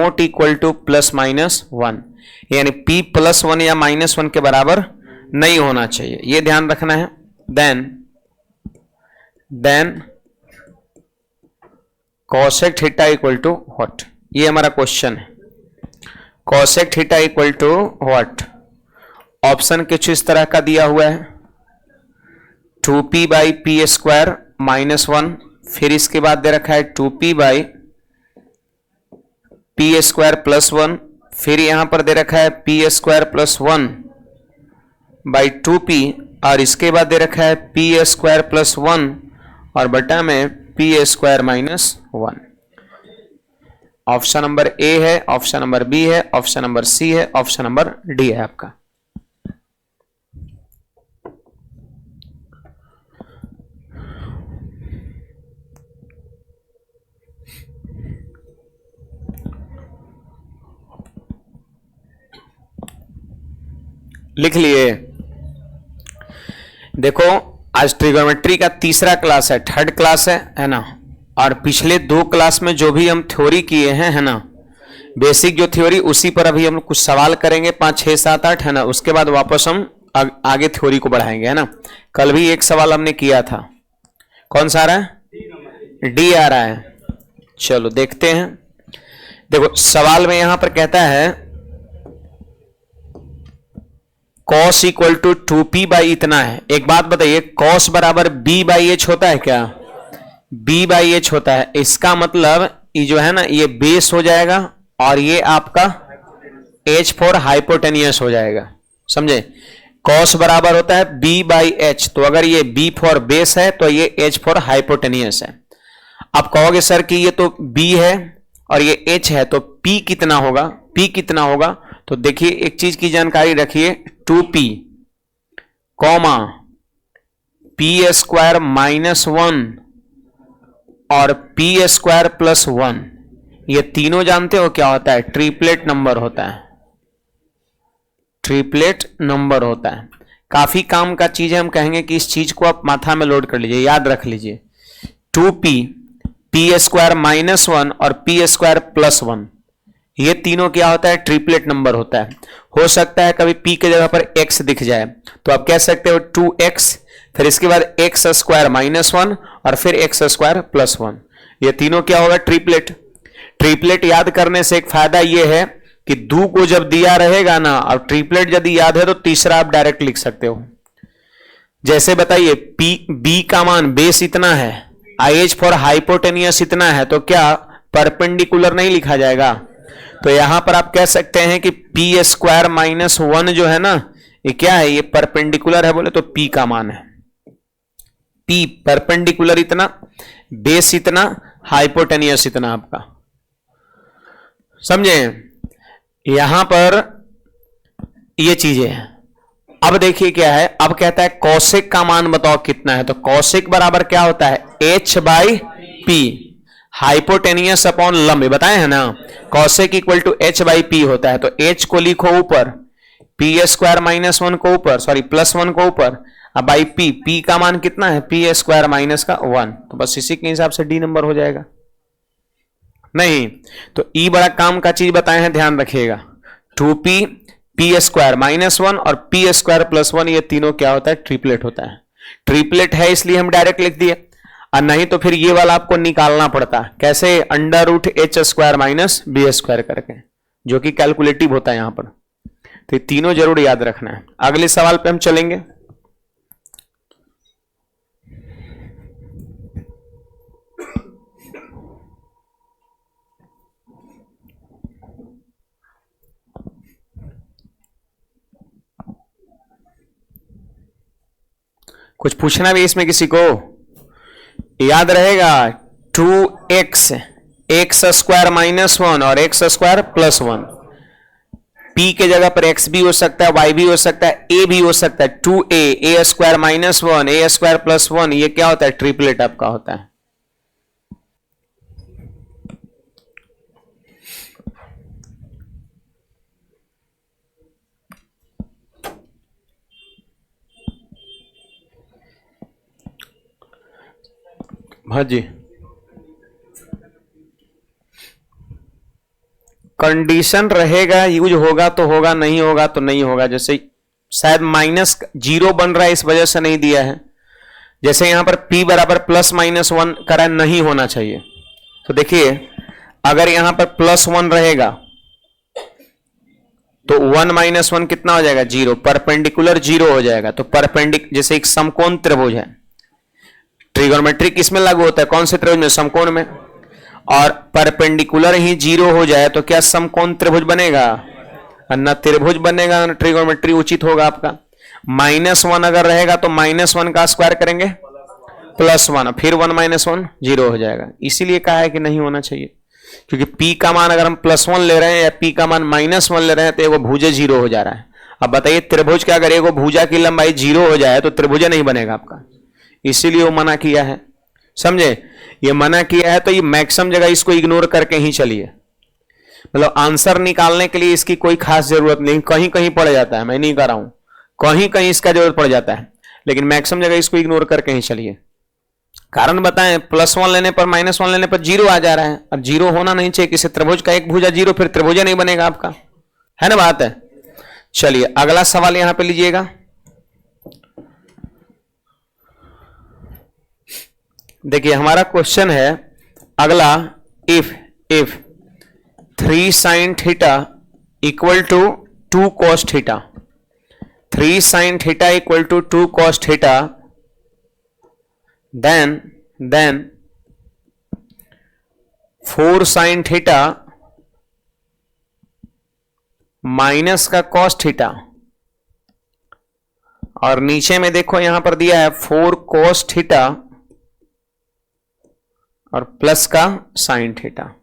Not equal to plus minus one, यानी p plus one या minus one के बराबर नहीं होना चाहिए, ये ध्यान रखना है। Then cosec theta equal to what, ये हमारा क्वेश्चन है। cosec theta equal to what, option कुछ इस तरह का दिया हुआ है, 2p by p square minus one, फिर इसके बाद दे रखा है 2p by p square plus one, फिर यहां पर दे रखा है P square plus one by 2p, और इसके बाद दे रखा है पी स्क्वायर प्लस वन और बटा में P square minus one. Option number A है, ऑप्शन नंबर बी है, ऑप्शन नंबर सी है, ऑप्शन नंबर डी है आपका। लिख लिए। देखो आज ट्रिगोनोमेट्री का तीसरा क्लास है, थर्ड क्लास है ना, और पिछले दो क्लास में जो भी हम थ्योरी किए हैं, है ना, बेसिक जो थ्योरी, उसी पर अभी हम कुछ सवाल करेंगे 5 6 7 8, है ना, उसके बाद वापस हम आगे थ्योरी को बढ़ाएंगे, है ना। कल भी एक सवाल हमने किया था, कौन सा आ रहा है, डी आ रहा है। चलो देखते हैं। देखो सवाल में यहां पर कहता है cos equal to 2p by इतना है। एक बात बताइए, cos बराबर b बाई एच होता है क्या, b बाई एच होता है, इसका मतलब ये जो है ना, ये बेस हो जाएगा और ये आपका h फॉर हाइपोटेनियस हो जाएगा, समझे। cos बराबर होता है b बाई एच, तो अगर ये b फॉर बेस है तो ये h फॉर हाइपोटेनियस है। आप कहोगे सर कि ये तो b है और ये h है, तो p कितना होगा, p कितना होगा, तो देखिए एक चीज की जानकारी रखिए, 2p comma P square minus one और पी स्क्वायर प्लस वन, ये तीनों जानते हो क्या होता है, ट्रिपलेट नंबर होता है, ट्रिपलेट नंबर होता है। काफी काम का चीज है, हम कहेंगे कि इस चीज को आप माथा में लोड कर लीजिए, याद रख लीजिए। 2p P square minus one और पी स्क्वायर प्लस वन, ये तीनों क्या होता है, ट्रिपलेट नंबर होता है। हो सकता है कभी p के जगह पर x दिख जाए, तो आप कह सकते हो 2x, फिर इसके बाद x स्क्वायर माइनस वन और फिर x स्क्वायर प्लस वन, ये तीनों क्या होगा, ट्रिपलेट। ट्रिपलेट याद करने से एक फायदा ये है कि दो को जब दिया रहेगा ना, और ट्रिपलेट यदि याद है तो तीसरा आप डायरेक्ट लिख सकते हो। जैसे बताइए b का मान बेस इतना है, IH फॉर हाइपोटेनियस इतना है, तो क्या परपेंडिकुलर नहीं लिखा जाएगा, तो यहां पर आप कह सकते हैं कि पी स्क्वायर माइनस वन जो है ना, ये क्या है, ये परपेंडिकुलर है, बोले तो p का मान है, p परपेंडिकुलर इतना, बेस इतना, हाइपोटेनियस इतना, आपका समझे। यहां पर ये चीजें हैं। अब देखिए क्या है, अब कहता है कौशिक का मान बताओ कितना है, तो कौशिक बराबर क्या होता है, h by p, hypotenuse upon लंब, बताए हैं ना, cosec equal to h by p होता है। तो h को लिखो ऊपर, पी स्क्वायर माइनस वन को ऊपर, सॉरी प्लस वन को ऊपर, अब बाई p का मान कितना है, पी स्क्वायर माइनस का वन, तो बस इसी के हिसाब से d नंबर हो जाएगा। नहीं तो e बड़ा काम का चीज बताए हैं, ध्यान रखिएगा, 2p P square minus one और पी स्क्वायर प्लस वन, ये तीनों क्या होता है, ट्रिपलेट होता है। ट्रिपलेट है इसलिए हम डायरेक्ट लिख दिए, और नहीं तो फिर ये वाला आपको निकालना पड़ता, कैसे, under root h square minus b square करके, जो कि कैलकुलेटिव होता है यहां पर। तो ये तीनों जरूर याद रखना है। अगले सवाल पे हम चलेंगे। कुछ पूछना भी इसमें किसी को, याद रहेगा 2x x square minus one और x square plus one, p के जगह पर x भी हो सकता है, y भी हो सकता है, a भी हो सकता है, 2a ए स्क्वायर माइनस वन ए स्क्वायर प्लस वन, ये क्या होता है, ट्रिपलेट आपका होता है। हाँ जी, कंडीशन रहेगा, यूज होगा तो होगा, नहीं होगा तो नहीं होगा। जैसे शायद माइनस 0 बन रहा है, इस वजह से नहीं दिया है। जैसे यहां पर p बराबर +-1 करा, नहीं होना चाहिए। तो देखिए अगर यहां पर +1 रहेगा तो 1 - 1 कितना हो जाएगा? 0। परपेंडिकुलर 0 हो जाएगा। तो जैसे एक समकोण त्रिभुज है, ट्रिगोनोमेट्री किसमें लागू होता है? कौन से त्रिभुज में? समकोण में। और परपेंडिकुलर ही 0 हो जाए तो क्या समकोण त्रिभुज बनेगा? न त्रिभुज बनेगा न ट्रिगोनोमेट्री उचित होगा आपका। -1 अगर रहेगा तो -1 का स्क्वायर करेंगे +1, फिर 1 - 1 0 हो जाएगा। इसीलिए कहा है कि नहीं होना चाहिए, क्योंकि p का मान अगर हम +1 ले रहे हैं या p का मान -1 ले रहे हैं तो एगो भुजा 0 हो जा रहा है। अब बताइए त्रिभुज का अगर एगो भुजा की लंबाई 0 हो जाए तो त्रिभुज नहीं बनेगा आपका। इसीलिए वो मना किया है, समझे? ये मना किया है तो ये मैक्सिमम जगह इसको इग्नोर करके ही चलिए। मतलब आंसर निकालने के लिए इसकी कोई खास जरूरत नहीं, कहीं कहीं पड़ जाता है, मैं नहीं कह रहा हूं, कहीं कहीं इसका जरूरत पड़ जाता है, लेकिन मैक्सिमम जगह इसको इग्नोर करके ही चलिए। कारण बताएं, +1 लेने पर -1 लेने पर 0 आ जा रहा है, और 0 होना नहीं चाहिए। किसी त्रिभुज का एक भुजा 0, फिर त्रिभुज नहीं बनेगा आपका, है ना बात है। चलिए अगला सवाल यहां पे लीजिएगा। देखिए हमारा क्वेश्चन है अगला, if 3 sin theta equal to 2 cos theta, 3 sin theta equal to 2 cos theta, then 4 sin theta minus का cos थीटा, और नीचे में देखो यहां पर दिया है 4 cos थीटा और प्लस का sin theta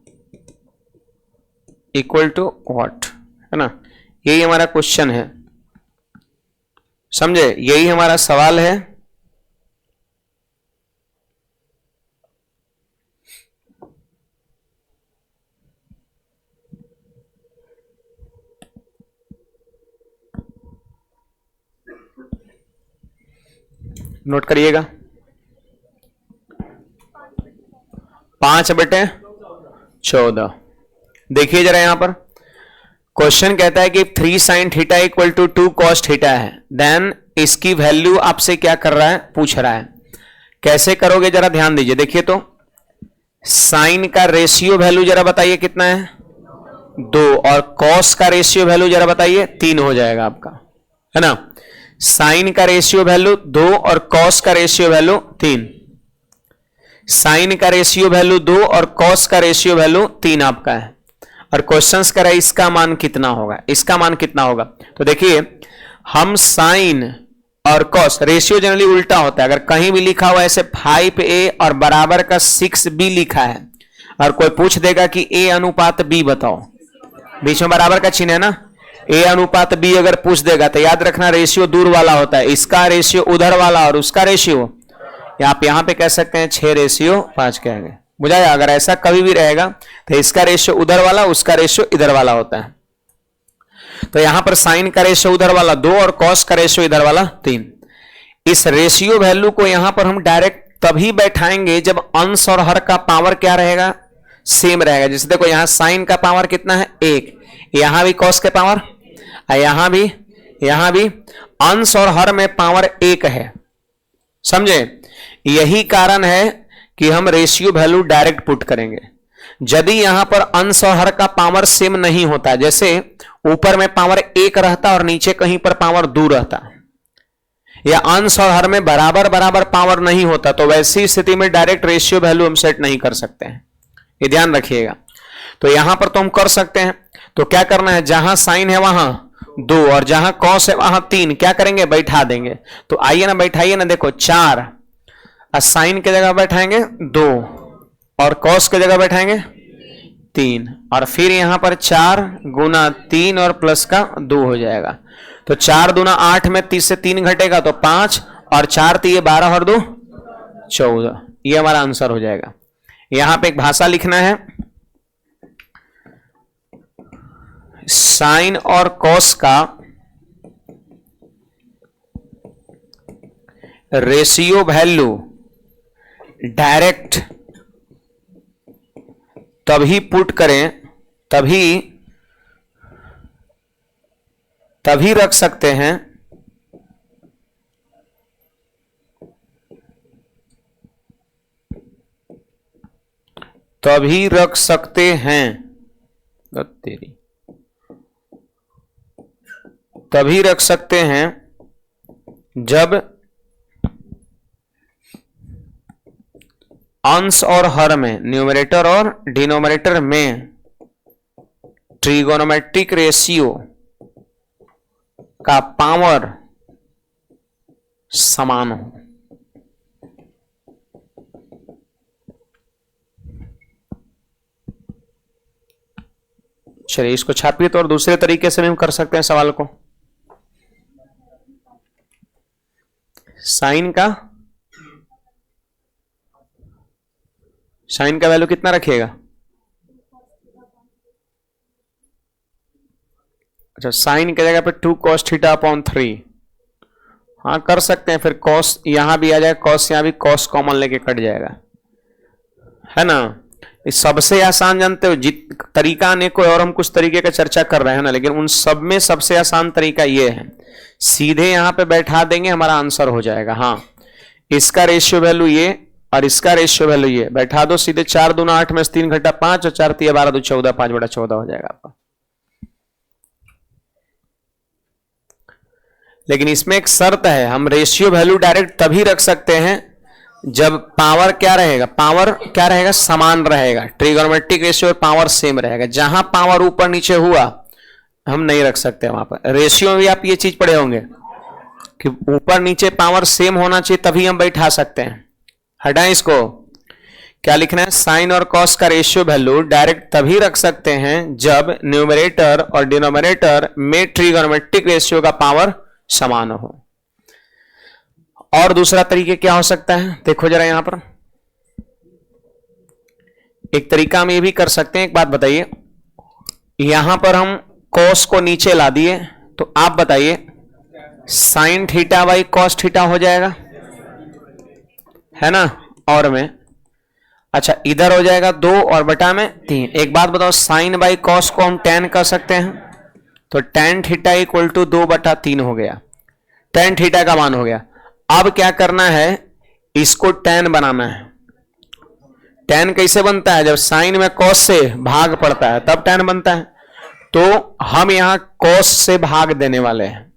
equal to what, है ना। यही हमारा क्वेश्चन है, समझे? यही हमारा सवाल है। नोट करिएगा, 5/14। देखिए जरा यहां पर क्वेश्चन कहता है कि 3 sin theta equal to 2 cos theta है, देन इसकी वैल्यू आपसे क्या कर रहा है? पूछ रहा है। कैसे करोगे जरा ध्यान दीजिए। देखिए तो साइन का रेशियो वैल्यू जरा बताइए कितना है? 2, और कॉस का रेशियो वैल्यू जरा बताइए, 3 हो जाएगा आपका, है ना। साइन का रेशियो वैल्यू 2 और कॉस का रेशियो वैल्यू 3। साइन का रेशियो वैल्यू 2 और कॉस का रेशियो वैल्यू 3 आपका है। और क्वेश्चंस कह रहा है इसका मान कितना होगा, इसका मान कितना होगा। तो देखिए हम साइन और कॉस, रेशियो जनरली उल्टा होता है। अगर कहीं भी लिखा हुआ ऐसे 5a और बराबर का 6b लिखा है, और कोई पूछ देगा कि a अनुपात b बताओ, बीच में बराबर का चिन्ह है ना, a अनुपात b अगर पूछ देगा तो याद रखना रेशियो दूर वाला होता है, इसका रेशियो उधर वाला और उसका रेशियो, आप यहां पे कह सकते हैं 6:5 कहेंगे, बुझाया। अगर ऐसा कभी भी रहेगा तो इसका रेशियो उधर वाला, उसका रेशियो इधर वाला होता है। तो यहां पर साइन का रेशियो उधर वाला 2 और कॉस का रेशियो इधर वाला 3। इस रेशियो वैल्यू को यहां पर हम डायरेक्ट तभी बैठाएंगे जब अंश और हर का पावर क्या रहेगा? सेम रहेगा। जैसे देखो यहां साइन का पावर कितना है? 1, यहां भी कॉस के पावर, यहां भी अंश और हर में पावर 1 है, समझे। यही कारण है कि हम रेशियो वैल्यू डायरेक्ट पुट करेंगे। यदि यहां पर अंश और हर का पावर सेम नहीं होता, जैसे ऊपर में पावर 1 रहता और नीचे कहीं पर पावर 2 रहता, या अंश और हर में बराबर बराबर पावर नहीं होता, तो वैसी स्थिति में डायरेक्ट रेशियो वैल्यू हम सेट नहीं कर सकते हैं, ये ध्यान रखिएगा। तो यहां पर तो हम कर सकते हैं। तो क्या करना है, जहां साइन है वहां 2 और जहां कॉस है वहां 3, क्या करेंगे? बैठा देंगे। तो आइए ना, बैठाइए ना, देखो 4 साइन के जगह बैठाएंगे 2 और कॉस के जगह बैठाएंगे 3, और फिर यहां पर 4 गुना 3 और प्लस का 2 हो जाएगा। तो 4 दूना 8 में 30 से 3 घटेगा तो 5, और 4 3 12 और 2 14। ये हमारा आंसर हो जाएगा। यहां पे एक भाषा लिखना है, साइन और कॉस का रेशियो वैल्यू डायरेक्ट तभी पुट करें, तभी तभी रख सकते हैं तभी रख सकते हैं जब अंश और हर में, न्यूमरेटर और डिनोमिनेटर में ट्रिगोनोमेट्रिक रेशियो का पावर समान हो। चलिए इसको छापिए तो, और दूसरे तरीके से भी हम कर सकते हैं सवाल को। साइन का वैल्यू कितना रखिएगा? अच्छा, साइन की जगह पे 2 cos थीटा अपॉन 3। हाँ कर सकते हैं, फिर कॉस यहां भी आ जाएगा, कॉस यहां भी कॉस कॉमन लेके कट जाएगा, है ना। इस सबसे आसान जानते हो जित तरीका अनेकों, और हम कुछ तरीके का चर्चा कर रहे हैं ना, लेकिन उन सब में सबसे आसान तरीका ये है, सीधे यहां पे बैठा देंगे, हमारा आंसर हो जाएगा। हाँ, इसका रेशियो वैल्यू ये और इसका रेशियो वैल्यू ये, बैठा दो सीधे, 4 दूना 8 में 3 घटा 5 और 4 तिया 12 2 14, 5/14 हो जाएगा आपका। लेकिन इसमें एक शर्त है, हम रेशियो वैल्यू डायरेक्ट तभी रख सकते हैं जब पावर क्या रहेगा, समान रहेगा, ट्रिगोनोमेट्रिक रेशियो और पावर सेम रहेगा। जहां पावर ऊपर नीचे हुआ हम नहीं रख सकते वहां पर। रेशियो में भी आप ये चीज पढ़े होंगे कि ऊपर नीचे पावर सेम होना चाहिए, तभी हम बैठा सकते हैं। हटाएं इसको, क्या लिखना है, साइन और कॉस का रेशियो वैल्यू डायरेक्ट तभी रख सकते हैं जब न्यूमरेटर और डिनोमिनेटर में ट्रिगोनोमेट्रिक रेशियो का पावर समान हो। और दूसरा तरीके क्या हो सकता है, देखो जरा यहां पर। एक तरीका हम ये भी कर सकते हैं, एक बात बताइए, यहां पर हम कॉस को नीचे ला दिए, तो आप बताइए sine theta by cos theta हो जाएगा, है ना। और में अच्छा इधर हो जाएगा 2 और बटा में 3। एक बात बताओ, साइन बाई कॉस को हम tan कर सकते हैं, तो tan थीटा इक्वल टू 2/3 हो गया, tan थीटा का मान हो गया। अब क्या करना है, इसको tan बनाना है। tan कैसे बनता है, जब साइन में cos से भाग पड़ता है तब tan बनता है। तो हम यहां cos से भाग देने वाले हैं,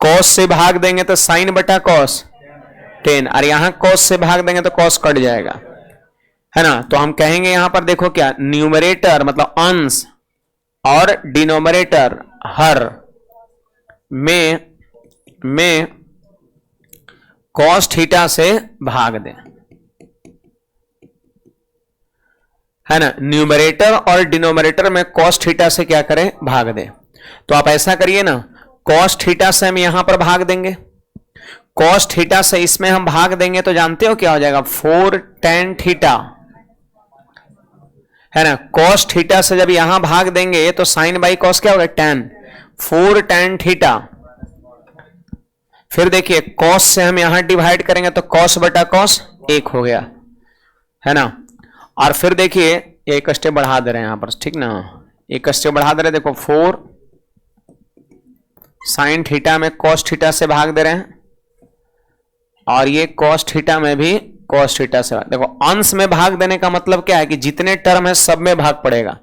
cos से भाग देंगे तो साइन बटा cos tan, और यहां cos से भाग देंगे तो cos कट जाएगा, है ना। तो हम कहेंगे यहां पर देखो क्या, न्यूमरेटर मतलब अंश और डिनोमिनेटर हर में cos थीटा से भाग दें, है ना। न्यूमरेटर और डिनोमिनेटर में cos थीटा से क्या करें, भाग दें। तो आप ऐसा करिए ना, cos थीटा से हम यहां पर भाग देंगे, cos थीटा से इसमें हम भाग देंगे तो जानते हो क्या हो जाएगा, 4 tan थीटा, है ना। cos थीटा से जब यहां भाग देंगे तो साइन बाई कॉस क्या होगा, tan, 4 tan थीटा। फिर देखिए cos से हम यहां डिवाइड करेंगे तो cos बटा cos 1 हो गया, है ना। और फिर देखिए एक स्टेप बढ़ा दे रहे हैं यहां पर, ठीक ना, एक स्टेप बढ़ा दे रहे हैं, देखो 4 साइन थीटा में cos थीटा से भाग दे रहे हैं, और ये cos थीटा में भी cos थीटा से भाग। देखो अंश में भाग देने का मतलब क्या है कि जितने टर्म है सब में भाग पड़ेगा,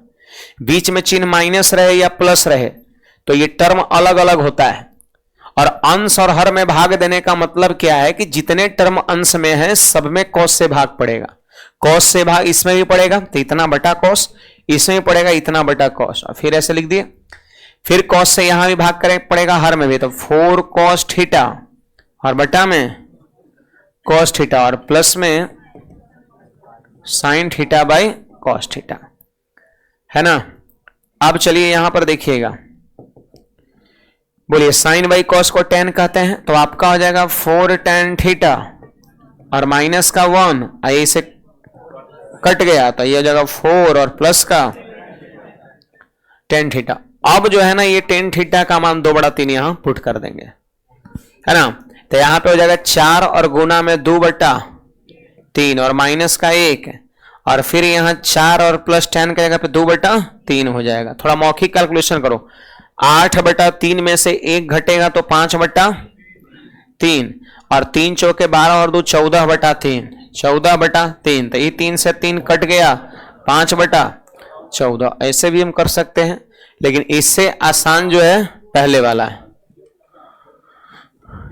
बीच में चिन्ह माइनस रहे या प्लस रहे तो ये टर्म अलग अलग होता है। और अंश और हर में भाग देने का मतलब क्या है कि जितने टर्म अंश में है सब में cos से भाग पड़ेगा, cos से भाग इसमें भी पड़ेगा तो इतना बटा cos, इसमें भी पड़ेगा इतना बटा cos, और फिर ऐसे लिख दिए। फिर cos से यहां भी भाग करें पड़ेगा हर में भी, तो 4 cos थीटा और बटा में cos थीटा और प्लस में sin theta by cos theta, है ना। अब चलिए यहां पर देखिएगा, बोलिए साइन बाई कॉस को tan कहते हैं, तो आपका हो जाएगा 4 tan थीटा और माइनस का 1, आइए इसे कट गया तो ये हो जाएगा 4 और प्लस का tan थीटा। अब जो है ना ये tan थीटा का मान 2/3 यहां पुट कर देंगे, है ना। तो यहां पे हो जाएगा 4 और गुना में 2/3 और माइनस का 1, और फिर यहां 4 और प्लस tan की जगह पे 2/3 हो जाएगा। थोड़ा मौखिक कैलकुलेशन करो, 8/3 में से 1 घटेगा तो 5/3, और 3 चौके 12 और 2 14/3, 14/3, तो ये 3 से 3 कट गया, 5/14। ऐसे भी हम कर सकते हैं, लेकिन इससे आसान जो है पहले वाला है,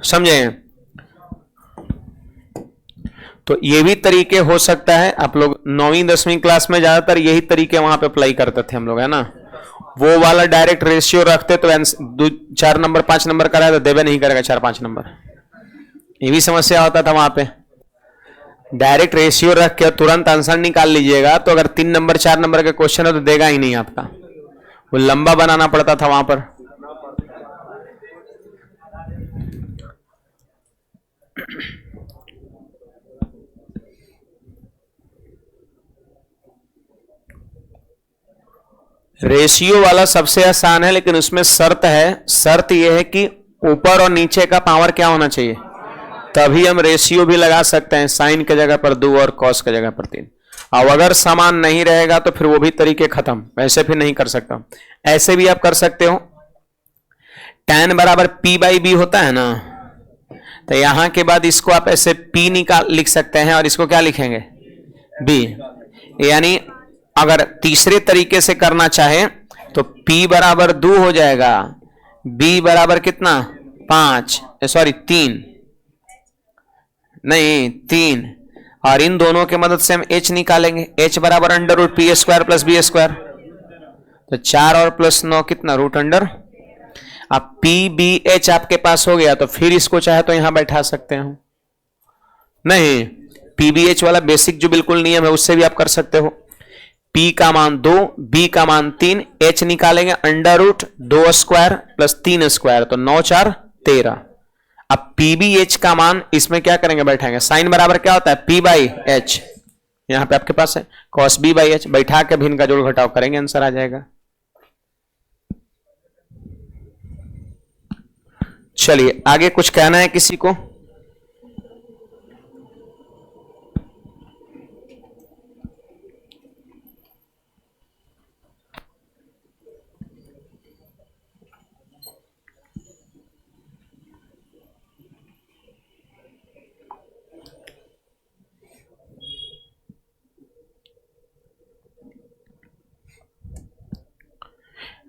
समझे? तो ये भी तरीके हो सकता है। आप लोग 9वीं 10वीं क्लास में ज्यादातर यही तरीके वहां पे अप्लाई करते थे हम लोग, है ना। वो वाला डायरेक्ट रेशियो रखते तो 4 नंबर 5 नंबर का रहा तो देवे नहीं करेगा 4-5 नंबर, ये भी समस्या होता था वहां पे। डायरेक्ट रेशियो रख के तुरंत आंसर निकाल लीजिएगा, तो अगर 3 नंबर 4 नंबर का क्वेश्चन है तो देगा ही नहीं आपका, वो लंबा बनाना पड़ता था वहां पर। रेशियो वाला सबसे आसान है, लेकिन उसमें शर्त है। शर्त यह है कि ऊपर और नीचे का पावर क्या होना चाहिए, तभी हम रेशियो भी लगा सकते हैं। साइन के जगह पर 2 और कॉस के जगह पर 3। अब अगर समान नहीं रहेगा तो फिर वो भी तरीके खत्म, वैसे फिर नहीं कर सकता। ऐसे भी आप कर सकते हो, tan बराबर p/b होता है ना, तो यहां के बाद इसको आप ऐसे p निकाल लिख सकते हैं, और इसको क्या लिखेंगे, b। यानी अगर तीसरे तरीके से करना चाहे तो p बराबर 2 हो जाएगा, b बराबर कितना 5, सॉरी 3 नहीं 3, और इन दोनों के मदद से हम h निकालेंगे। h बराबर √p² + b², तो 4 और +9 कितना √। अब p/b/h आपके पास हो गया, तो फिर इसको चाहे तो यहां बैठा सकते हैं, नहीं p/b/h वाला बेसिक जो बिल्कुल नियम है उससे भी आप कर सकते हो। p का मान 2, b का मान 3, h निकालेंगे √2² + 3², तो 9 4 13। अब p/b/h का मान इसमें क्या करेंगे, बैठाएंगे। साइन बराबर क्या होता है p/h, यहां पे आपके पास है cos b/h, बैठा के भिन्न का जोड़ घटाव करेंगे, आंसर आ जाएगा। चलिए आगे कुछ कहना है किसी को?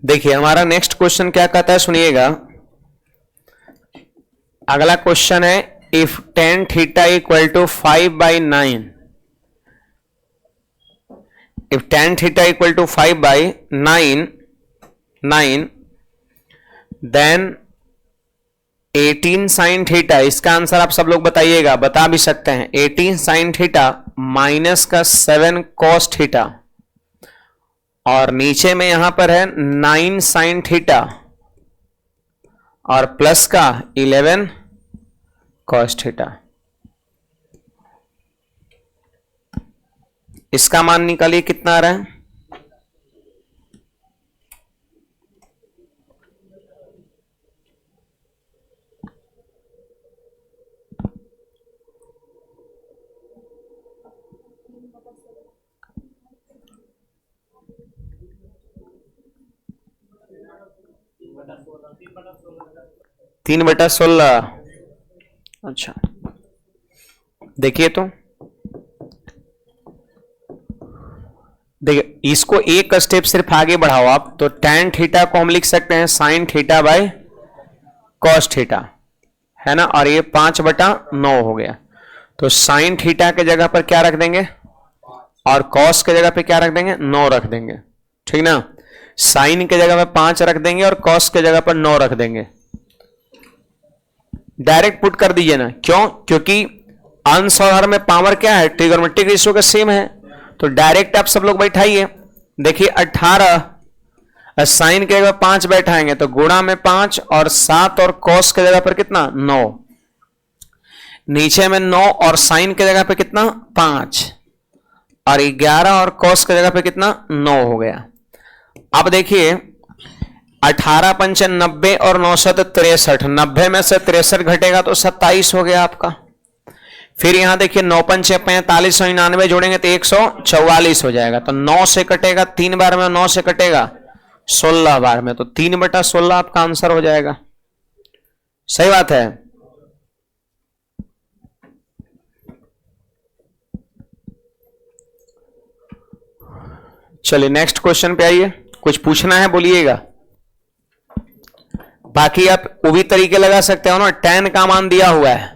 देखिए हमारा नेक्स्ट क्वेश्चन क्या कहता है, सुनिएगा। अगला क्वेश्चन है, if tan θ = 5/9, if tan θ = 5/9 then 18 sin θ, इसका आंसर आप सब लोग बताइएगा, बता भी सकते हैं। 18 sin θ माइनस का 7 cos θ, और नीचे में यहां पर है 9 sin θ और प्लस का 11 cos θ। इसका मान निकालिए कितना आ रहा है, तीन बटा 16। अच्छा देखिए, तो देखिए इसको एक स्टेप सिर्फ आगे बढ़ाओ आप, तो tan θ को हम लिख सकते हैं sin θ cos θ, है ना, और ये 5/9 हो गया। तो sin θ के जगह पर क्या रख देंगे, और cos के जगह पे क्या रख देंगे, 9 रख देंगे, ठीक ना। sin के जगह पे 5 रख देंगे और cos के जगह पर 9 रख देंगे। डायरेक्ट पुट कर दीजिए ना, क्यों, क्योंकि अंश और हर में पावर क्या है, ट्रिगोनोमेट्रिक रेशियो का सेम है, तो डायरेक्ट आप सब लोग बैठाइए। देखिए 18 साइन के जगह 5 बैठाएंगे तो गुणा में 5, और 7 और cos के जगह पर कितना 9, नीचे में 9 और साइन के जगह पे कितना 5, और 11 और cos के जगह पे कितना 9 हो गया। अब देखिए 18 पंचे 90 और 9 से 63, 90 में से 63 घटेगा तो 27 हो गया आपका। फिर यहां देखिए 9 पंचे 45 और 99 जोड़ेंगे तो 144 हो जाएगा, तो 9 से कटेगा, 3 बार में 9 से कटेगा 16 बार में, तो 3/16 आपका आंसर हो जाएगा। सही बात है। चलिए नेक्स्ट क्वेश्चन पे आइए। कुछ पूछना है बोलिएगा, बाकी आप वो भी तरीके लगा सकते हो ना। tan का मान दिया हुआ है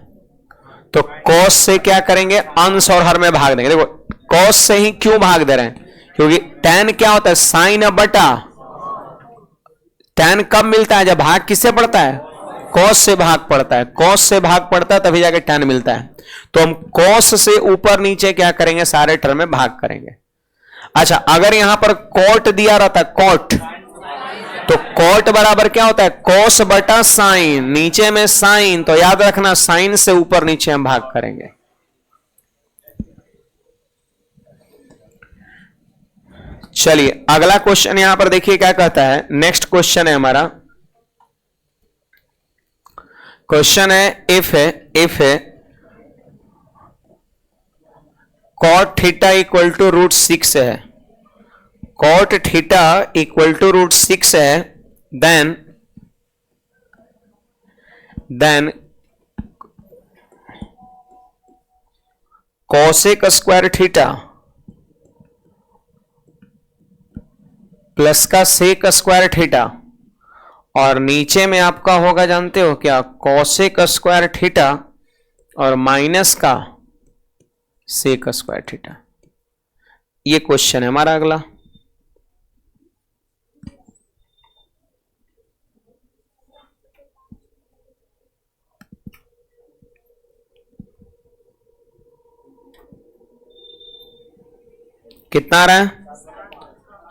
तो cos से क्या करेंगे, अंश और हर में भाग देंगे। देखो cos से ही क्यों भाग दे रहे हैं, क्योंकि tan क्या होता है, साइन बटा। tan कब मिलता है, जब भाग किससे पड़ता है, cos से भाग पड़ता है। cos से भाग पड़ता है तभी जाके tan मिलता है। तो हम cos से ऊपर नीचे क्या करेंगे, सारे टर्म में भाग करेंगे। अच्छा, अगर यहां पर cot दिया रहता है, cot, तो cot बराबर क्या होता है, cos बटा साइन, नीचे में साइन, तो याद रखना साइन से ऊपर नीचे हम भाग करेंगे। चलिए अगला क्वेश्चन यहां पर देखिए क्या कहता है। नेक्स्ट क्वेश्चन है हमारा, क्वेश्चन है if cot theta equal to √6 है, cot थीटा इक्वल टू √6 है, then cosec square theta plus का sec स्क्वायर थीटा, और नीचे में आपका होगा जानते हो क्या, cosec स्क्वायर थीटा और माइनस का sec स्क्वायर थीटा। ये क्वेश्चन है हमारा अगला। कितना आ रहा है,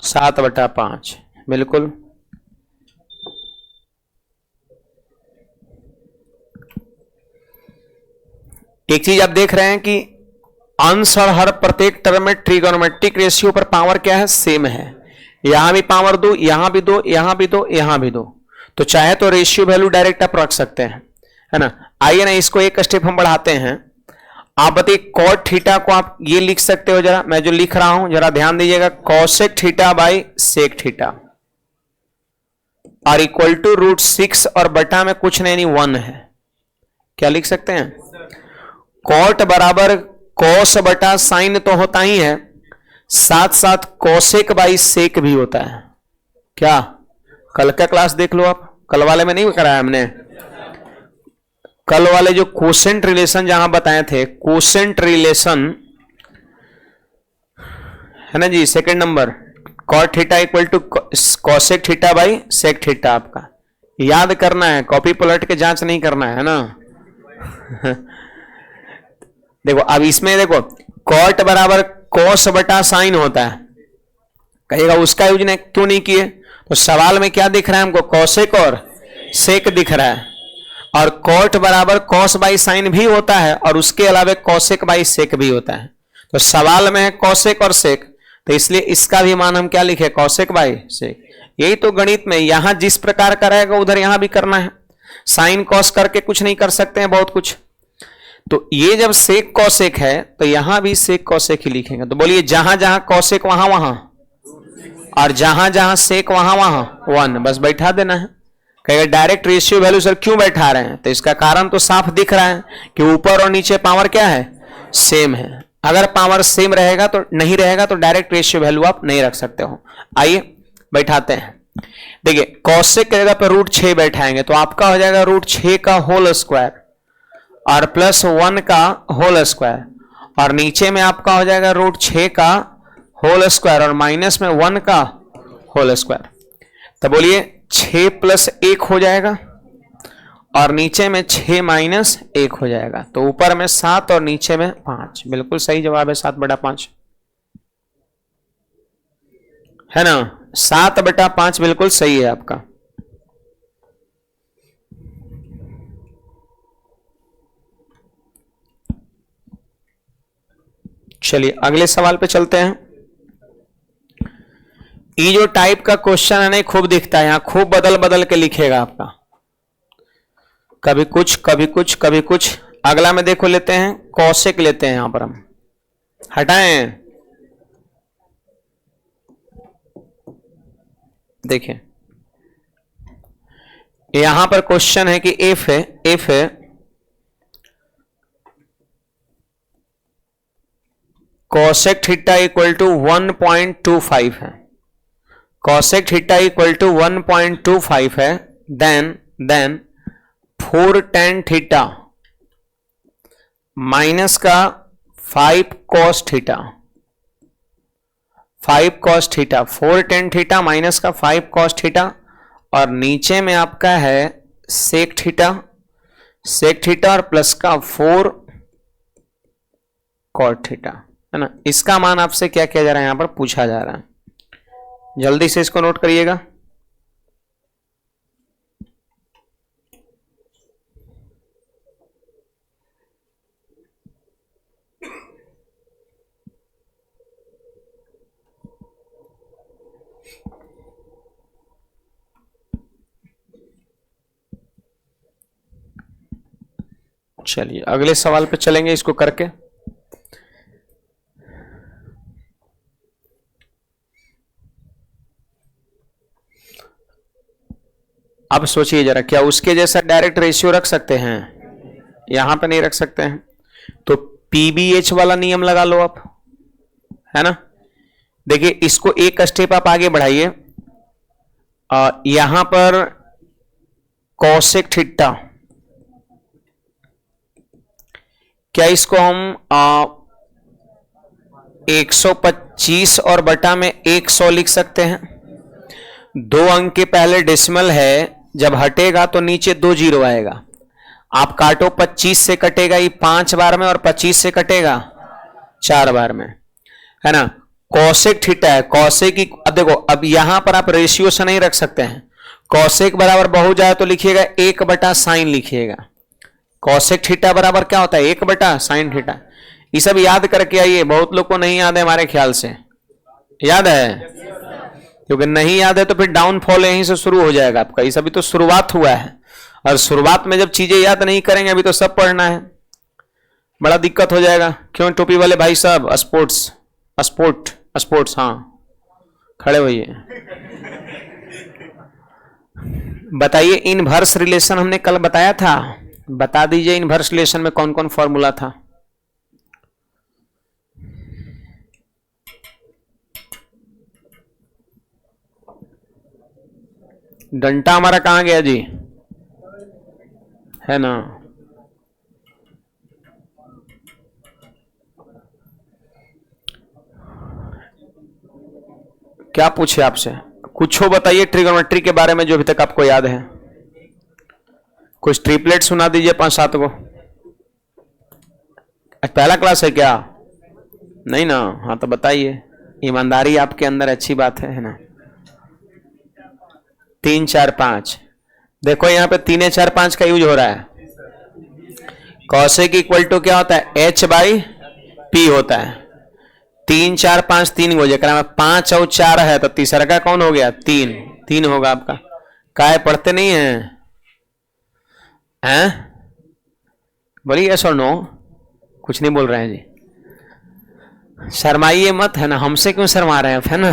7/5, बिल्कुल। एक चीज आप देख रहे हैं कि अंश और हर प्रत्येक टर्म में ट्रिगोनोमेट्रिक रेशियो पर पावर क्या है, सेम है। यहां भी पावर दो, यहां भी दो, यहां भी दो, यहां भी दो, तो चाहे तो रेशियो वैल्यू डायरेक्ट आप रख सकते हैं, है ना। आइए ना इसको एक स्टेप हम बढ़ाते हैं। आप बताइए cot थीटा को आप ये लिख सकते हो, जरा मैं जो लिख रहा हूं जरा ध्यान दीजिएगा, cosec theta by sec theta और इक्वल टू √6 और बटा में कुछ नहीं 1 है। क्या लिख सकते हैं, cot बराबर cos बटा साइन तो होता ही है, साथ साथ cosec बाई sec भी होता है। क्या कल का क्लास देख लो आप, कल वाले में नहीं कराया हमने, कल वाले जो कोसेंट रिलेशन जहां बताए थे, कोसेंट रिलेशन है ना जी, second number, cot theta equal to cosec theta by sec theta. आपका याद करना है, कॉपी पलट के जांच नहीं करना है ना। देखो अब इसमें देखो cot बराबर cos बटा साइन होता है, कहेगा उसका यूज ने क्यों नहीं किए, तो सवाल में क्या दिख रहा है हमको, cosec और sec दिख रहा है, और cot बराबर cos बाई साइन भी होता है और उसके अलावा cosec बाई sec भी होता है। तो सवाल में है cosec और sec, तो इसलिए इसका भी मान हम क्या लिखे, cosec बाई sec। यही तो गणित में यहां जिस प्रकार का रहेगा उधर यहां भी करना है, साइन कॉस करके कुछ नहीं कर सकते हैं बहुत कुछ। तो ये जब sec cosec है तो यहां भी sec cosec ही लिखेंगे। तो बोलिए जहां जहां cosec वहां वहां, और जहां जहां sec वहां वहां 1, बस बैठा देना है। कहेगा डायरेक्ट रेशियो वैल्यू सर क्यों बैठा रहे हैं, तो इसका कारण तो साफ दिख रहा है कि ऊपर और नीचे पावर क्या है, सेम है। अगर पावर सेम रहेगा तो नहीं रहेगा तो डायरेक्ट रेशियो वैल्यू आप नहीं रख सकते हो। आइए बैठाते हैं। देखिए cosec की जगह पर √6 बैठाएंगे तो आपका हो जाएगा √6 का होल स्क्वायर और प्लस 1 का होल स्क्वायर, और नीचे में आपका हो जाएगा √6 का होल स्क्वायर और माइनस में 1 का होल स्क्वायर। तो बोलिए 6 + 1 हो जाएगा और नीचे में 6 - 1 हो जाएगा। तो ऊपर में 7 और नीचे में 5, बिल्कुल सही जवाब है 7/5, है ना। 7/5 बिल्कुल सही है आपका। चलिए अगले सवाल पे चलते हैं। ये जो टाइप का क्वेश्चन है ना खूब दिखता है, यहां खूब बदल बदल के लिखेगा आपका, कभी कुछ कभी कुछ कभी कुछ। अगला में देखो लेते हैं cosec लेते हैं, यहां पर हम हटाएं देखिए यहां पर क्वेश्चन है कि if cosec theta equal to 1.25 है, cosec थीटा इक्वल टू 1.25 है, देन 4 tan थीटा माइनस का 5 cos theta, 5 cos theta, 4 tan theta minus का 5 cos थीटा, और नीचे में आपका है सेक थीटा और प्लस का 4 cot थीटा, है ना। इसका मान आपसे क्या किया जा रहा है, यहां पर पूछा जा रहा है, जल्दी से इसको नोट करिएगा। चलिए अगले सवाल पे चलेंगे इसको करके। अब सोचिए जरा, क्या उसके जैसा डायरेक्ट रेशियो रख सकते हैं? यहां पे नहीं रख सकते हैं, तो पीबीएच वाला नियम लगा लो आप, है ना। देखिए इसको एक स्टेप आप आगे बढ़ाइए, यहां पर कॉसेक थीटा, क्या इसको हम 125 और बटा में 100 लिख सकते हैं? 2 अंक के पहले डेसिमल है, जब हटेगा तो नीचे 2 जीरो आएगा। आप काटो, 25 से कटेगा ये 5 बार में, और 25 से कटेगा 4 बार में, है ना। कॉसेक थीटा है, कॉसेक की, अब देखो अब यहां पर आप रेशियो से नहीं रख सकते हैं। कॉसेक बराबर बहुत जाए तो लिखिएगा 1 बटा साइन लिखिएगा। कॉसेक थीटा बराबर क्या होता है? 1 बटा साइन थीटा। ये सब याद करके आइए, बहुत लोग को नहीं याद है हमारे ख्याल से। याद है? क्योंकि नहीं याद है तो फिर डाउनफॉल यहीं से शुरू हो जाएगा आपका। ये सभी तो शुरुआत हुआ है, और शुरुआत में जब चीजें याद नहीं करेंगे, अभी तो सब पढ़ना है, बड़ा दिक्कत हो जाएगा। क्यों टोपी वाले भाई साहब? स्पोर्ट्स, हाँ खड़े होइए। बताइए इनवर्स रिलेशन हमने कल बताया था, बता दीजिए इनवर्स रिलेशन में कौन कौन फॉर्मूला था? डंटा हमारा कहां गया जी? है ना। क्या पूछे आपसे? कुछ हो बताइए ट्रिगोनोमेट्री के बारे में जो अभी तक आपको याद है। कुछ ट्रिपलेट सुना दीजिए 5-7 को। पहला क्लास है क्या? नहीं ना? हाँ तो बताइए, ईमानदारी आपके अंदर अच्छी बात है ना। 3 4 5, देखो यहाँ पे 3 4 5 का यूज हो रहा है। कॉसेक इक्वल टू क्या होता है? h बाई पी होता है। 3 4 5 3 हो जाएगा, 5 और 4 है तो तीसरा का कौन हो गया? 3 होगा आपका। काय पढ़ते नहीं है? हैं? बोलिए यस और नो। कुछ नहीं बोल रहे हैं जी। शर्माइए मत, है ना। हमसे क्यों शर्मा रहे हैं आप, है ना?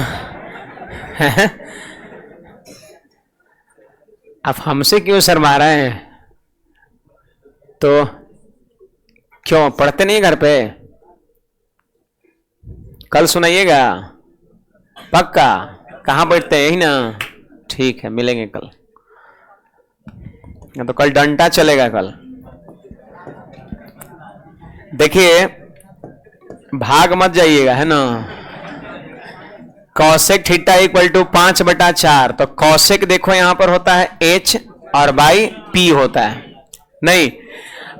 आप हमसे क्यों शर्मा रहे हैं? तो क्यों पढ़ते नहीं घर पे? कल सुनाइएगा पक्का। कहाँ बैठते हैं? यही ना। ठीक है, मिलेंगे कल। तो कल डंटा चलेगा कल। देखिए भाग मत जाइएगा, है ना। कॉसेक थीटा इक्वल टू 5 बटा 4, तो कॉसेक देखो यहां पर होता है h और बाई p होता है। नहीं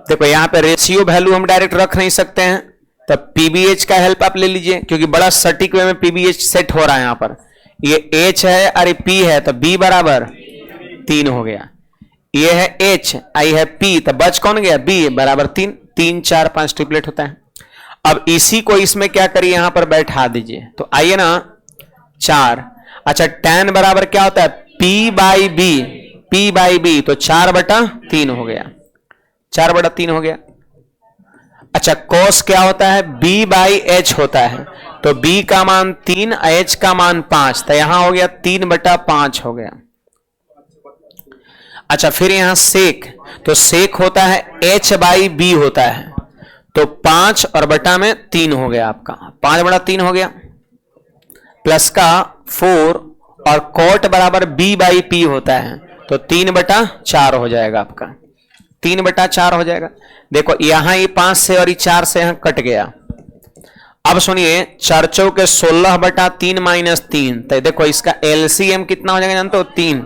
देखो यहाँ पे रेशियो वैल्यू हम डायरेक्ट रख नहीं सकते हैं, तो पीबीएच का हेल्प आप ले लीजिए, क्योंकि बड़ा सटीक वे में पीबीएच सेट हो रहा है। यहाँ पर ये h है और p है, तो b बराबर 3 हो गया। ये है h, आई है p, तो बच कौन गया? b बराबर 3। 3 4 5 ट्रिपलेट होता है। अब इसी को इसमें क्या करिए, यहां पर बैठा दीजिए, तो आइए ना 4। अच्छा tan बराबर क्या होता है? p बाई बी, तो 4 बटा 3 हो गया। 4 बटा 3 हो गया। अच्छा cos क्या होता है? b बाई h होता है, तो b का मान 3, h का मान 5, तो यहां हो गया 3/5 हो गया। अच्छा फिर यहां सेक, तो सेक होता है h/b होता है, तो 5 और बटा में 3 हो गया आपका, 5/3 हो गया, प्लस का 4 और कॉट बराबर b/p होता है, तो 3/4 हो जाएगा आपका, 3/4 हो जाएगा। देखो यहां ये 5 से और ये 4 से यहां कट गया। अब सुनिए 4 चौके 16/3 माइनस 3, तो देखो इसका एलसीएम कितना हो जाएगा जानते हो, 3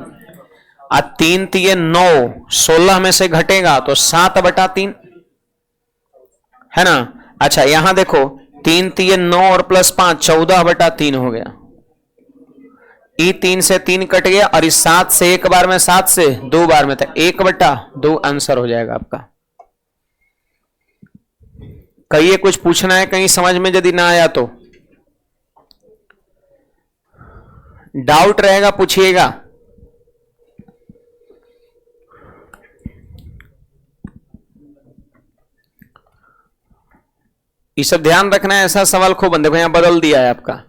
और 3 3 9, 16 में से घटेगा तो 7/3 है ना। अच्छा यहां देखो 3 3 9 और प्लस 5 14/3 हो गया, ई 3 से 3 कट गया और इस 7 से एक बार में 7 से 2 बार में, तो 1/2 आंसर हो जाएगा आपका। कहिए कुछ पूछना है, कहीं समझ में यदि ना आया तो डाउट रहेगा पूछिएगा। ये सब ध्यान रखना है, ऐसा सवाल खूब देखो यहां बदल दिया है आपका।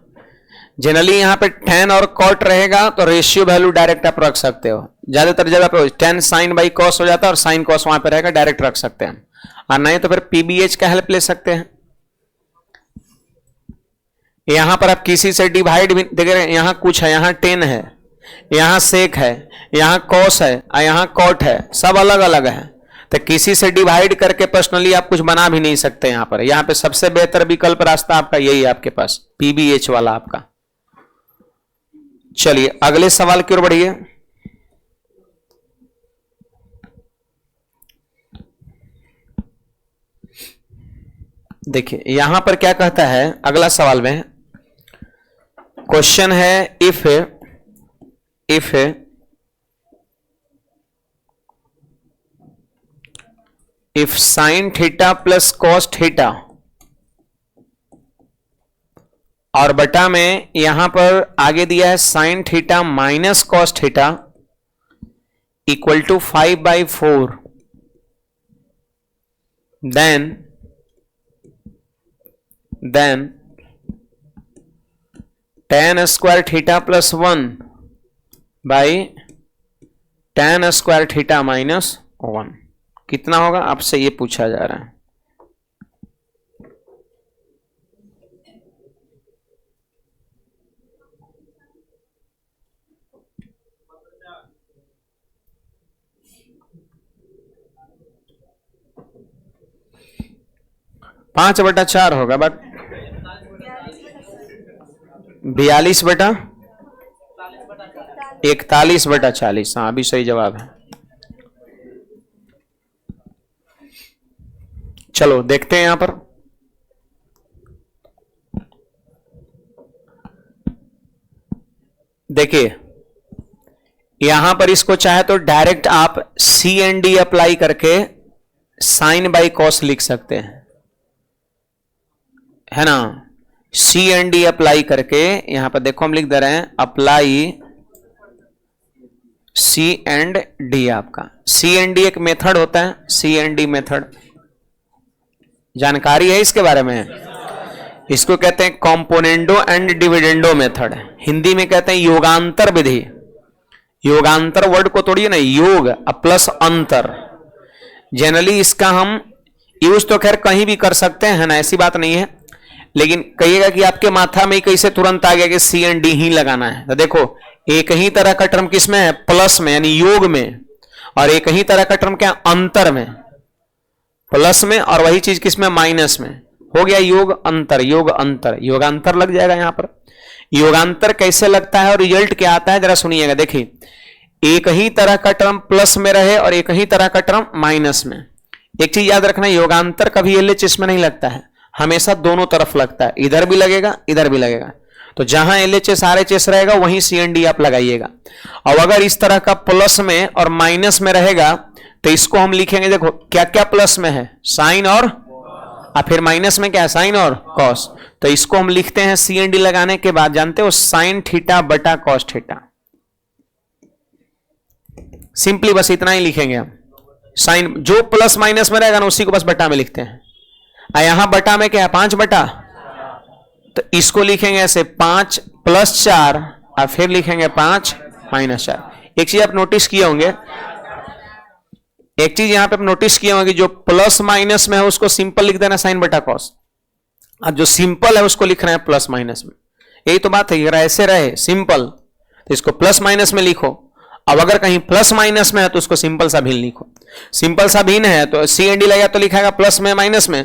जनरली यहां पे tan और cot रहेगा तो रेशियो वैल्यू डायरेक्ट आप रख सकते हो, ज्यादातर जगह पे tan sin बाई cos हो जाता है और sin cos वहां पे रहेगा, डायरेक्ट रख सकते हैं, और नहीं तो फिर पीबीएच का हेल्प ले सकते हैं। यहां पर आप किसी से डिवाइड भी देख रहे हैं, यहां कुछ है, यहां tan है, यहां sec है, यहां cos है और यहां cot है, सब अलग अलग है, तो किसी से डिवाइड करके पर्सनली आप कुछ बना भी नहीं सकते। यहां पे सबसे बेहतर विकल्प रास्ता आपका यही है आपके पास, पीबीएच वाला आपका। चलिए अगले सवाल की ओर बढ़िए। देखिए यहां पर क्या कहता है अगला सवाल में, क्वेश्चन है if sin theta plus cos theta और बटा में यहां पर आगे दिया है sin theta minus cos theta equal to 5/4, then tan square theta plus 1 by tan square theta minus 1 कितना होगा, आपसे ये पूछा जा रहा है। पांच बटा 4 होगा, बट 42/41/40, हाँ अभी सही जवाब है। चलो देखते हैं यहां पर, देखिए यहां पर इसको चाहे तो डायरेक्ट आप सी एंड डी अप्लाई करके साइन बाई कॉस लिख सकते हैं, है ना। सी एंड डी अप्लाई करके यहां पर देखो हम लिख दे रहे हैं अप्लाई सी एंड डी। आपका सी एंड डी एक मेथड होता है, सी एंड डी मेथड, जानकारी है इसके बारे में। इसको कहते हैं componendo and dividendo method, Hindi में कहते हैं योगांतर विधि। योगांतर वर्ड को तोड़िए ना, योग प्लस अंतर। जनरली इसका हम यूज तो खैर कहीं भी कर सकते हैं ना, ऐसी बात नहीं है, लेकिन कहिएगा कि आपके माथा में कैसे तुरंत आ गया कि सी एंड डी ही लगाना है। तो देखो एक ही तरह का टर्म किसमें है, प्लस में यानी योग में, और एक ही तरह का टर्म क्या अंतर में, प्लस में, और वही चीज किसमें माइनस में। हो गया योग अंतर, योग अंतर, योगांतर लग जाएगा यहां पर। योगांतर कैसे लगता है और रिजल्ट क्या आता है जरा सुनिएगा। देखिए एक ही तरह का टर्म प्लस में रहे और एक ही तरह का टर्म माइनस में। एक चीज याद रखना, योगांतर कभी एलएचएस में नहीं लगता है, हमेशा दोनों तरफ लगता है, इधर भी लगेगा इधर भी लगेगा। तो जहां एलएचएस आरएचएस रहेगा वहीं सीएनडी आप लगाइएगा। और अगर इस तरह का प्लस में और माइनस में रहेगा तो इसको हम लिखेंगे, देखो क्या क्या प्लस में है, साइन और फिर माइनस में क्या है, साइन और कॉस। तो इसको हम लिखते हैं सीएनडी लगाने के बाद, जानते हो, साइन थीटा बटा कॉस थीटा। सिंपली बस इतना ही लिखेंगे हम। साइन जो प्लस माइनस में रहेगा ना उसी को बस बटा में लिखते हैं। यहां बटा में क्या है, 5 बटा, तो इसको लिखेंगे ऐसे 5 + 4 और फिर लिखेंगे 5 - 4। एक चीज आप नोटिस किए होंगे, एक चीज यहां पे आप नोटिस किए होंगे, जो प्लस माइनस में है उसको सिंपल लिख देना साइन बटा कॉस, अब जो सिंपल है उसको लिखना है प्लस माइनस में। यही तो बात है, अगर ऐसे रहे सिंपल तो इसको प्लस माइनस में लिखो। अब अगर कहीं प्लस माइनस में है तो उसको सिंपल सा भिन्न लिखो। सिंपल सा भिन्न है तो सी एन डी लगेगा तो लिखाएगा प्लस में माइनस में।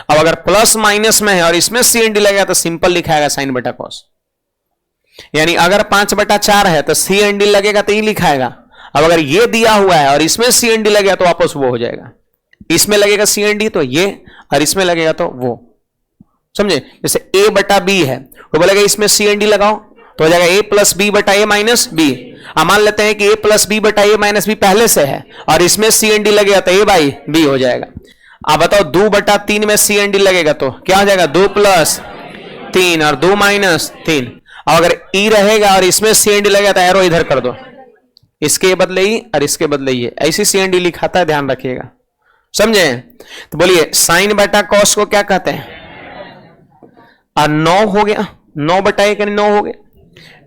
अब अगर प्लस माइनस में है और इसमें सी एन डी लगेगा तो सिंपल लिखाएगा साइन बटा कॉस। यानी अगर 5/4 है तो सी एन डी लगेगा तो ये लिखाएगा। अब अगर ये दिया हुआ है और इसमें सी एन डी लगेगा तो वापस वो हो जाएगा। इसमें लगेगा सी एन डी तो ये, और इसमें लगेगा तो वो, समझे। जैसे a/b है, वो बोलेगा इसमें सी एन डी लगाओ तो हो जाएगा a + b/a - b। मान लेते हैं कि a + b/a - b पहले से है और इसमें सी एन डी लगेगा तो a/b हो जाएगा। अब बताओ 2/3 में सी एन डी लगेगा तो क्या हो जाएगा, 2 + 3 और 2 - 3। और अगर e रहेगा और इसमें सी एन डी लगेगा तो एरो इधर कर दो, इसके बदले ही और इसके बदले ही, ऐसी सी एन डी लिखाता है, ध्यान रखिएगा, समझे। तो बोलिए साइन बटा कॉस को क्या कहते हैं, और 9 हो गया, 9/1 यानी 9 हो गया।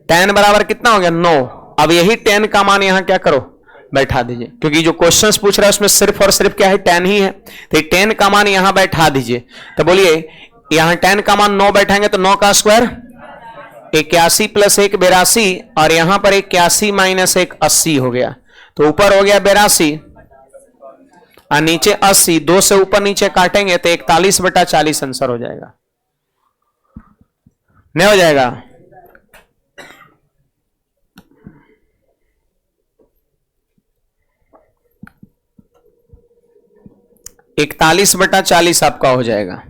tan बराबर कितना हो गया, 9। अब यही tan का मान यहां क्या करो, बैठा दीजिए, क्योंकि जो क्वेश्चंस पूछ रहा है उसमें सिर्फ और सिर्फ क्या है, tan ही है। तो tan का मान यहां बैठा दीजिए। तो बोलिए यहां tan का मान 9 बैठाएंगे तो 9 का स्क्वायर 81 + 1 82, और यहां पर 81 - 1 80 हो गया। तो ऊपर हो गया 82 और नीचे 80, 2 से ऊपर नीचे काटेंगे तो 41/40 आंसर हो जाएगा, नहीं हो जाएगा। 41/40 आपका हो जाएगा।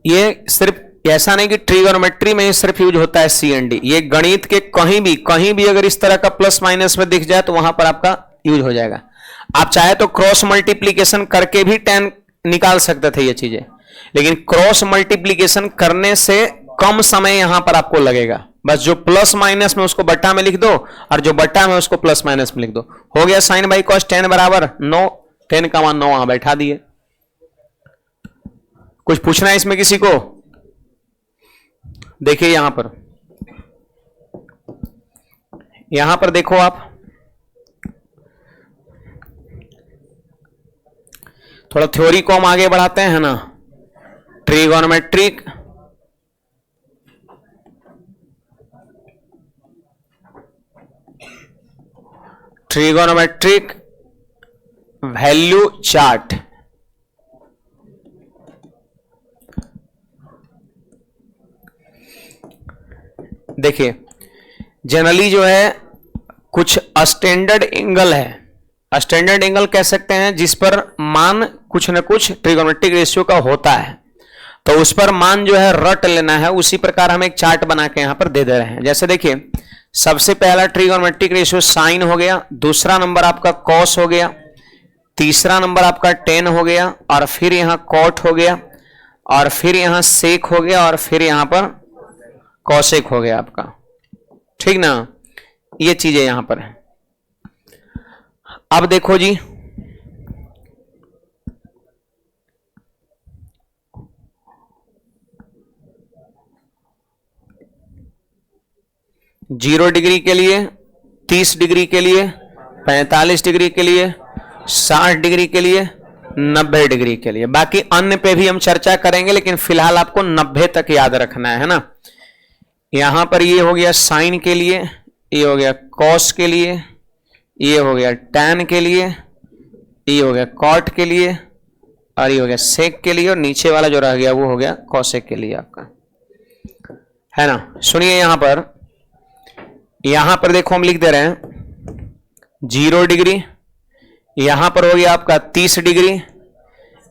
ये सिर्फ ऐसा नहीं कि ट्रिगोनोमेट्री में ही सिर्फ यूज होता है सी एन डी, ये गणित के कहीं भी अगर इस तरह का प्लस माइनस में दिख जाए तो वहां पर आपका यूज हो जाएगा। आप चाहे तो क्रॉस मल्टीप्लीकेशन करके भी tan निकाल सकते थे ये चीजें, लेकिन क्रॉस मल्टीप्लीकेशन करने से कम समय यहां पर आपको लगेगा। बस जो प्लस माइनस में उसको बट्टा में लिख दो और जो बट्टा में उसको प्लस माइनस में लिख दो, हो गया साइन बाई कॉस tan बराबर 9। tan का मान 9 वहां बैठा दिए। कुछ पूछना है इसमें किसी को? देखिए यहां पर देखो आप, थोड़ा थ्योरी को हम आगे बढ़ाते हैं ना। Trigonometric value chart. देखिए जनरली जो है कुछ स्टैंडर्ड एंगल है, स्टैंडर्ड एंगल कह सकते हैं जिस पर मान कुछ न कुछ ट्रिगोनोमेट्रिक रेशियो का होता है, तो उस पर मान जो है रट लेना है। उसी प्रकार हम एक चार्ट बना के यहां पर दे रहे हैं। जैसे देखिए सबसे पहला ट्रिगोनोमेट्रिक रेशियो साइन हो गया, दूसरा नंबर आपका कॉस हो गया, तीसरा नंबर आपका टेन हो गया, और फिर यहां कॉट हो गया, और फिर यहां सेक हो गया, और फिर यहां पर कॉसेक हो गया आपका, ठीक ना। ये चीजें यहां पर है। अब देखो जी, जीरो डिग्री के लिए, 30 डिग्री के लिए, 45 डिग्री के लिए, 60 डिग्री के लिए, 90 डिग्री के लिए। बाकी अन्य पे भी हम चर्चा करेंगे, लेकिन फिलहाल आपको 90 तक याद रखना है ना। यहां पर ये हो गया साइन के लिए, ये हो गया कॉस के लिए, ये हो गया टैन के लिए, ये हो गया कॉट के लिए, और ये हो गया सेक के लिए, और नीचे वाला जो रह गया वो हो गया कॉसेक के लिए आपका, है ना। सुनिए यहां पर देखो हम लिख दे रहे हैं 0 डिग्री, यहां पर हो गया आपका 30 डिग्री,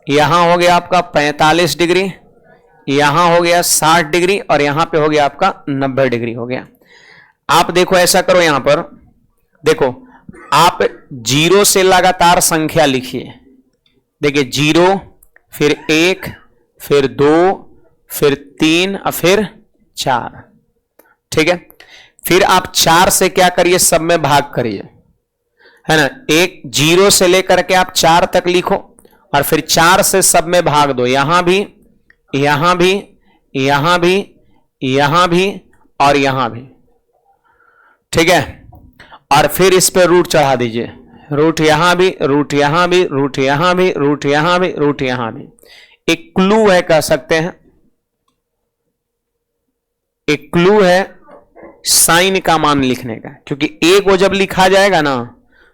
यहां हो गया आपका 45 डिग्री, यहां हो गया 60 डिग्री, और यहां पे हो गया आपका 90 डिग्री हो गया। आप देखो ऐसा करो, यहां पर देखो आप 0 से लगातार संख्या लिखिए। देखिए 0, फिर 1, फिर 2, फिर 3 और फिर 4, ठीक है। फिर आप 4 से क्या करिए, सब में भाग करिए, है ना। एक 0 से लेकर के आप 4 तक लिखो और फिर 4 से सब में भाग दो, यहां भी, यहां भी, यहां भी, यहां भी और यहां भी, ठीक है। और फिर इस पे रूट चढ़ा दीजिए, रूट यहां भी, रूट यहां भी, रूट यहां भी, रूट यहां भी, रूट यहां भी। एक क्लू है, कह सकते हैं एक क्लू है साइन का मान लिखने का, क्योंकि एक वो जब लिखा जाएगा ना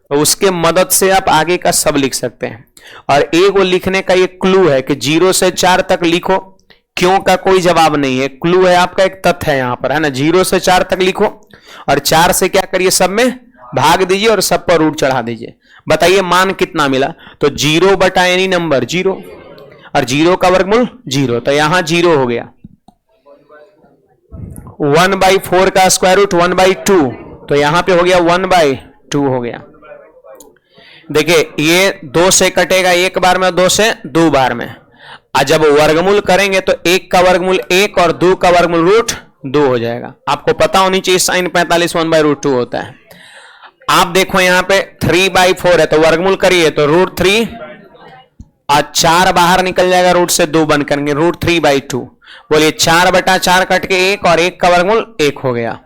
तो उसके मदद से आप आगे का सब लिख सकते हैं। और एक वो लिखने का ये क्लू है कि 0 से 4 तक लिखो, क्यों का कोई जवाब नहीं है, क्लू है आपका, एक तथ्य है यहां पर, है ना। 0 से 4 तक लिखो और 4 से क्या करिए, सब में भाग दीजिए और सब पर रूट चढ़ा दीजिए। बताइए मान कितना मिला, तो 0 बटा एनी नंबर 0 और 0 का वर्गमूल 0, तो यहां 0 हो गया। 1/4 का स्क्वायर रूट 1/2, तो यहां पे हो गया 1/2 हो गया। देखिए ये 2 से कटेगा एक बार में, 2 से 2 बार में। और जब वर्गमूल करेंगे तो 1 का वर्गमूल 1 और 2 का वर्गमूल रूट 2 हो जाएगा। आपको पता होनी चाहिए साइन 45 1/√2 होता है। आप देखो यहां पे 3/4 है, तो वर्गमूल करिए तो √3 और 4 बाहर निकल जाएगा, रूट से 2 बन करेंगे, √3/2। बोलिए 4/4 कट के 1 और 1 का वर्गमूल 1 हो गया।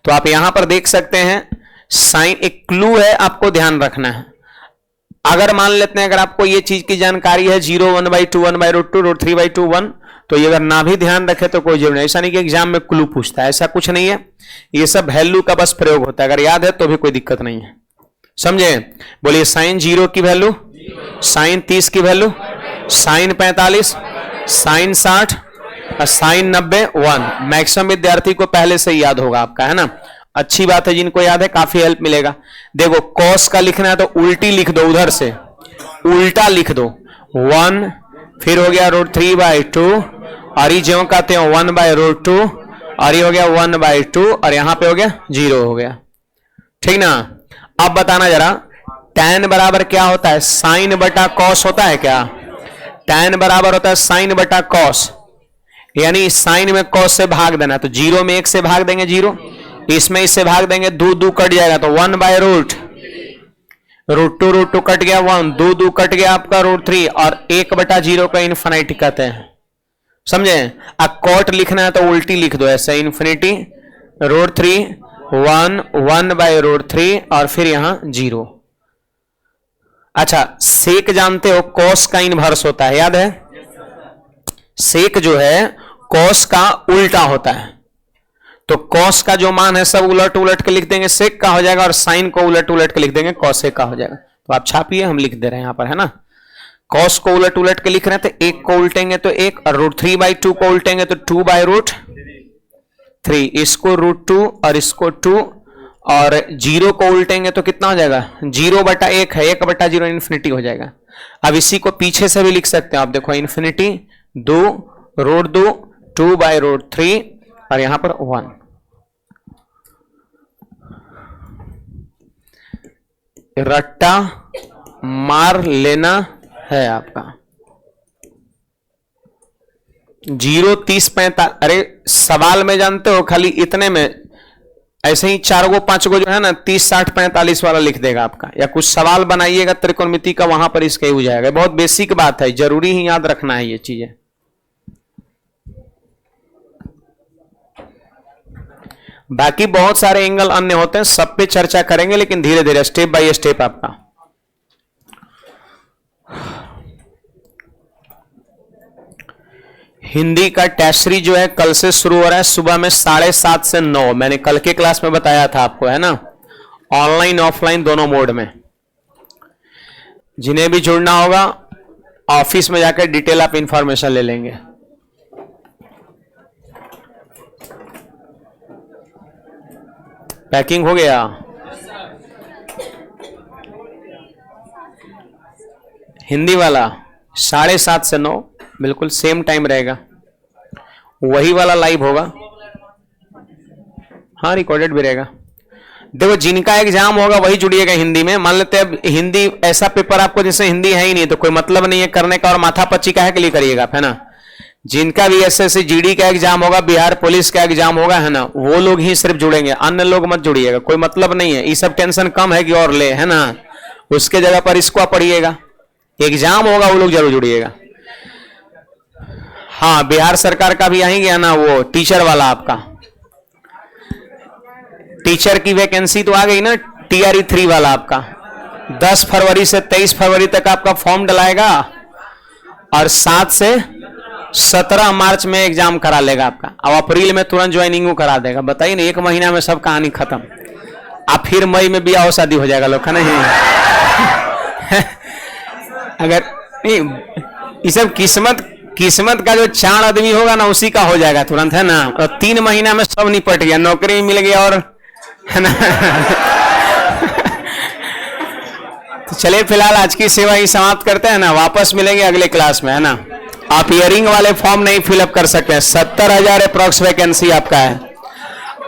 तो आप यहां पर देख सकते हैं साइन एक क्लू है, आपको ध्यान रखना है। अगर मान लेते हैं, अगर आपको ये चीज की जानकारी है 0 1/2 1/√2 √3/2 1, तो ये अगर ना भी ध्यान रखे तो कोई जरूरत नहीं। ऐसा नहीं कि एग्जाम में क्लू पूछता है, ऐसा कुछ नहीं है, ये सब वैल्यू का बस प्रयोग होता है। अगर याद है तो भी कोई दिक्कत नहीं है, समझे। बोलिए साइन 0 की वैल्यू, साइन 30 की वैल्यू, साइन 45, साइन 60 और साइन 90 1। मैक्सिमम विद्यार्थी को पहले से याद होगा आपका, है ना। अच्छी बात है, जिनको याद है काफी हेल्प मिलेगा। देखो कॉस का लिखना है तो उल्टी लिख दो, उधर से उल्टा लिख दो 1, फिर हो गया √3/2 और ये जो कहते हैं 1/√2 और ये हो गया 1/2 और यहां पे हो गया 0 हो गया, ठीक ना। अब बताना जरा, tan बराबर क्या होता है, साइन बटा कॉस होता है क्या। tan बराबर होता है साइन बटा कॉस, यानी साइन में कॉस से भाग देना, तो 0 में 1 से भाग देंगे 0, इसमें इससे भाग देंगे 2 कट जाएगा, तो 1/√2 कट गया 1, 2 कट गया आपका √3 और 1/0 का इन्फिनिटी कहते हैं, समझे। अब कॉट लिखना है तो उल्टी लिख दो ऐसे, इन्फिनिटी √3 1 1/√3 और फिर यहां 0। अच्छा सेक जानते हो, कॉस का इनवर्स होता है, याद है। सेक जो है कॉस का उल्टा होता है, तो कॉस का जो मान है सब उलट उलट के लिख देंगे, सेक का हो जाएगा, और साइन को उलट उलट के लिख देंगे, कॉसेक का हो जाएगा। तो आप छापिए, हम लिख दे रहे हैं यहां पर, है ना। कॉस को उलट उलट के लिख रहे हैं तो 1 को उल्टेंगे तो 1 और √3/2 को उल्टेंगे तो 2/√3, इसको √2 और इसको 2 और 0 को उल्टेंगे तो कितना हो जाएगा, 0/1 है, 1/0 इन्फिनिटी हो जाएगा। अब इसी को पीछे से भी लिख सकते हैं आप, देखो इन्फिनिटी 2 √2 2/√3 और यहां पर 1। रट्टा मार लेना है आपका। 0 30 45, अरे सवाल में जानते हो खाली इतने में ऐसे ही 4 गो 5 गो जो है ना 30 60 45 वाला लिख देगा आपका, या कुछ सवाल बनाइएगा त्रिकोणमिति का, वहां पर इसका ही हो जाएगा। बहुत बेसिक बात है, जरूरी ही याद रखना है ये चीजें। बाकी बहुत सारे एंगल अन्य होते हैं, सब पे चर्चा करेंगे, लेकिन धीरे धीरे स्टेप बाय स्टेप आपका। हिंदी का टेस्ट सीरीज जो है कल से शुरू हो रहा है, सुबह में 7:30 से 9। मैंने कल के क्लास में बताया था आपको, है ना, ऑनलाइन ऑफलाइन दोनों मोड में। जिन्हें भी जुड़ना होगा ऑफिस में जाकर डिटेल आप इंफॉर्मेशन ले लेंगे। पैकिंग हो गया। हिंदी वाला 7:30 से 9 बिल्कुल सेम टाइम रहेगा, वही वाला लाइव होगा, हाँ रिकॉर्डेड भी रहेगा। देखो जिनका एग्जाम होगा वही जुड़िएगा हिंदी में। मान लेते हैं हिंदी ऐसा पेपर आपको जैसे हिंदी है ही नहीं तो कोई मतलब नहीं है करने का, और माथापच्ची काहे के लिए करिएगा आप, है ना। जिनका भी एसएससी जीडी का एग्जाम होगा, बिहार पुलिस का एग्जाम होगा, है ना, वो लोग ही सिर्फ जुड़ेंगे, अन्य लोग मत जुड़िएगा, कोई मतलब नहीं है। ये सब टेंशन कम है कि और ले, है ना, उसके जगह पर इसको पढ़िएगा, एग्जाम होगा वो लोग जरूर जुड़िएगा। हाँ, बिहार सरकार का भी आएंगे, है ना, वो टीचर वाला आपका टीचर की वैकेंसी तो आ गई ना, टीआरई 3 वाला आपका 10 फरवरी से 23 फरवरी तक आपका फॉर्म डलाएगा और 7 से 17 मार्च में एग्जाम करा लेगा आपका। अब अप्रैल में तुरंत ज्वाइनिंग करा देगा। बताइए ना, 1 महीना में सब कहानी खत्म। अब फिर मई में ब्याह शादी हो जाएगा लोग का, नहीं अगर नहीं, ये सब किस्मत का जो चार आदमी होगा ना, उसी का हो जाएगा तुरंत, है ना। और 3 महीना में सब निपट गया, नौकरी मिल गया, और है ना तो चलिए फिलहाल आज की सेवा ही समाप्त करते हैं ना, वापस मिलेंगे अगले क्लास में, है ना। आप हियरिंग वाले फॉर्म नहीं फिलअप कर सकते हैं। 70,000 अप्रॉक्स वैकेंसी आपका है।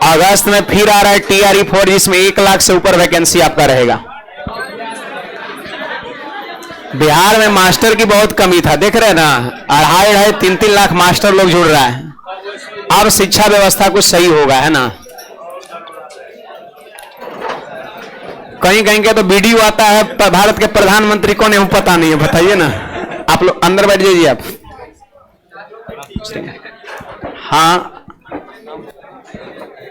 अगस्त में फिर आ रहा है टीआरई 4, जिसमें 1 लाख से ऊपर वैकेंसी आपका रहेगा। बिहार में मास्टर की बहुत कमी था, देख रहे हैं ना, 2.5-3 लाख मास्टर लोग जुड़ रहा है। अब शिक्षा व्यवस्था कुछ सही होगा, है ना। कहीं कहीं के तो वीडियो आता है, भारत के प्रधानमंत्री कौन है वो पता नहीं है, बताइए ना। आप लोग अंदर बैठ जाइए आप। हाँ,